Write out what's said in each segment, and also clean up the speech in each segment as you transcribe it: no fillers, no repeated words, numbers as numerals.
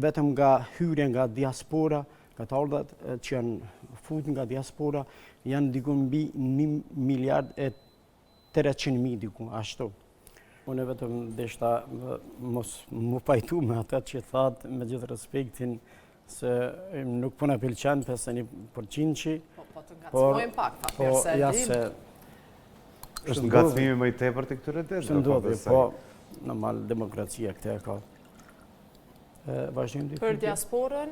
vetëm nga hyrja nga diaspora, nga të ardhat që janë fut nga diaspora, janë diku mbi 1 miliard e 300.000 diku, ashtu. Unë vetëm deshta mos më pajtu me ata që thatë me gjithë respektin se nuk po na pëlqen 51%. Po të ngacmojmë pak, se është ngacmimi më i tepërt i këtyre detëve. Ndodhi, po normal demokracia këtë e ka. Vazhdojmë për diasporën,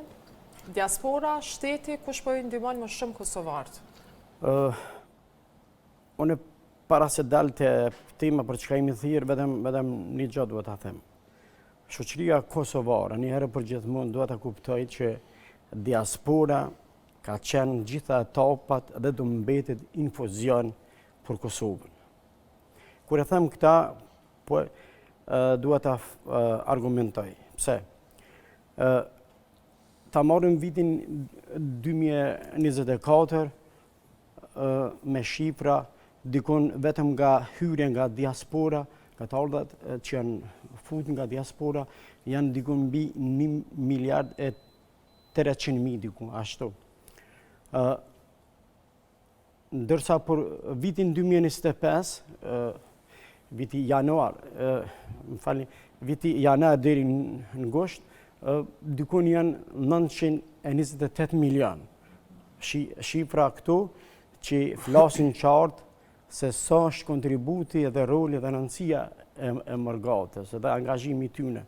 diaspora, shteti, kush po i ndihmon më shumë kosovarët? Unë para se dalë të tema për çka imi thirr, vetëm një gjë duhet ta them. Shoqëria kosovare një herë për gjithmonë duhet ta kuptoj që diaspora ka qenë gjitha etapat dhe do mbetet infuzion për Kosovën. Kur e them këta, po duhet ta argumentoj. Pse? Ta marrim vitin 2024 me shifra dikon vetëm nga hyrja nga diaspora, nga të ardhat që janë fut nga diaspora, janë dikon mbi 1 miliard e 300.000 diku, ashtu. Ndërsa për vitin 2025, viti januar, viti janar deri në gusht, dikun janë 928 milion. Shifra këtu që flasin qartë se sa është kontributi edhe roli dhe rëndësia e mërgatës dhe angazhimi tyne.